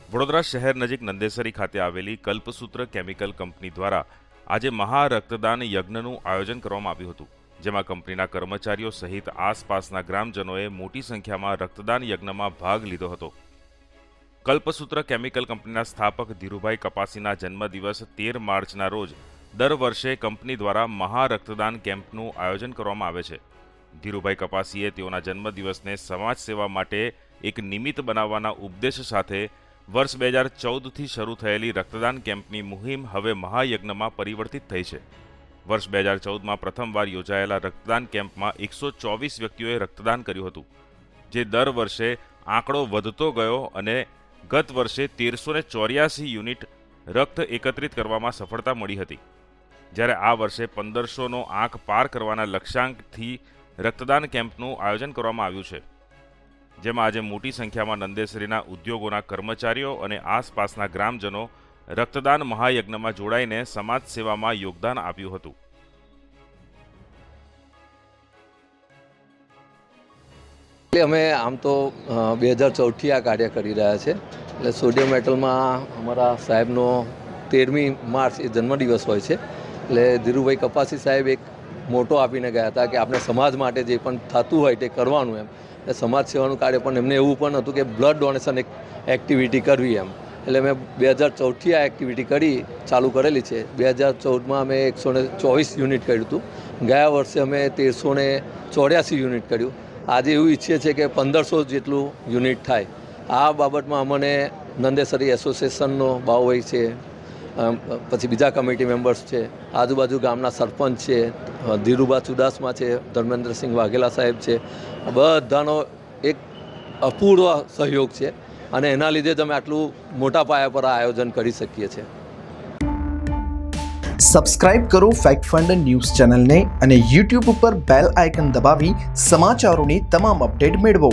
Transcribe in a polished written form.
વડોદરા શહેર નજીક નંદેસરી ખાતે આવેલી કલ્પસૂત્ર કેમિકલ કંપની દ્વારા આજે મહા રક્તદાન યજ્ઞનું આયોજન કરવામાં આવ્યું હતું, જેમાં કંપનીના કર્મચારીઓ સહિત આસપાસના ગ્રામજનોએ મોટી સંખ્યામાં રક્તદાન યજ્ઞમાં ભાગ લીધો હતો. કલ્પસૂત્ર કેમિકલ કંપનીના સ્થાપક ધીરુભાઈ કપાસીના જન્મદિવસ 13 માર્ચના રોજ દર વર્ષે કંપની દ્વારા મહા રક્તદાન કેમ્પનું આયોજન કરવામાં આવે છે. ધીરુભાઈ કપાસીએ તેઓના જન્મદિવસને સમાજ સેવા માટે એક નિમિત્ત બનાવવાના ઉદ્દેશ સાથે વર્ષ 2014થી શરૂ થયેલી રક્તદાન કેમ્પની મુહિમ હવે મહાયજ્ઞમાં પરિવર્તિત થઈ છે. વર્ષ 2014માં પ્રથમવાર યોજાયેલા રક્તદાન કેમ્પમાં 124 વ્યક્તિઓએ રક્તદાન કર્યું હતું, જે દર વર્ષે આંકડો વધતો ગયો અને ગત વર્ષે 1384 યુનિટ રક્ત એકત્રિત કરવામાં સફળતા મળી હતી, જ્યારે આ વર્ષે 1500નો આંક પાર કરવાના લક્ષ્યાંકથી રક્તદાન કેમ્પનું આયોજન કરવામાં આવ્યું છે, જેમાં આજે મોટી સંખ્યામાં નંદેસરીના ઉદ્યોગોના કર્મચારીઓ અને આસપાસના ગ્રામજનો રક્તદાન મહાયજ્ઞમાં જોડાઈને સમાજ સેવામાં યોગદાન આપ્યું હતું. અમે આમ તો 2014થી આ કાર્ય કરી રહ્યા છે. એટલે સોડિયમ મેટલમાં અમારા સાહેબનો 13મી માર્ચ એ જન્મદિવસ હોય છે. એટલે ધીરુભાઈ કપાસી સાહેબ એક મોટો આપીને ગયા હતા કે આપણે સમાજ માટે જે પણ થતું હોય તે કરવાનું એમ. એટલે સમાજ સેવાનું કાર્ય પણ એમને એવું પણ હતું કે બ્લડ ડોનેશન એક એક્ટિવિટી કરવી એમ. એટલે મેં 2014થી આ એક્ટિવિટી ચાલુ કરેલી છે. 2014માં અમે 124 યુનિટ કર્યું હતું. ગયા વર્ષે અમે 1384 યુનિટ કર્યું. આજે એવું ઈચ્છીએ છીએ કે 1500 જેટલું યુનિટ થાય. આ બાબતમાં અમને નંદેસરી એસોસિએશનનો બાવભાઈ છે, પછી બીજા કમિટી મેમ્બર્સ છે, આજુબાજુ ગામના સરપંચ છે, ધીરુભા ચુડાસમા છે, ધર્મેન્દ્રસિંહ વાઘેલા સાહેબ છે, બધાનો એક અપૂર્વ સહયોગ છે અને એના લીધે જ અમે આટલું મોટા પાયા પર આ આયોજન કરી શકીએ છીએ. સબસ્ક્રાઇબ કરો ફેક્ટ ફંડ ન્યૂઝ ચેનલને અને YouTube ઉપર બેલ આઇકન દબાવી સમાચારોની તમામ અપડેટ મેળવો.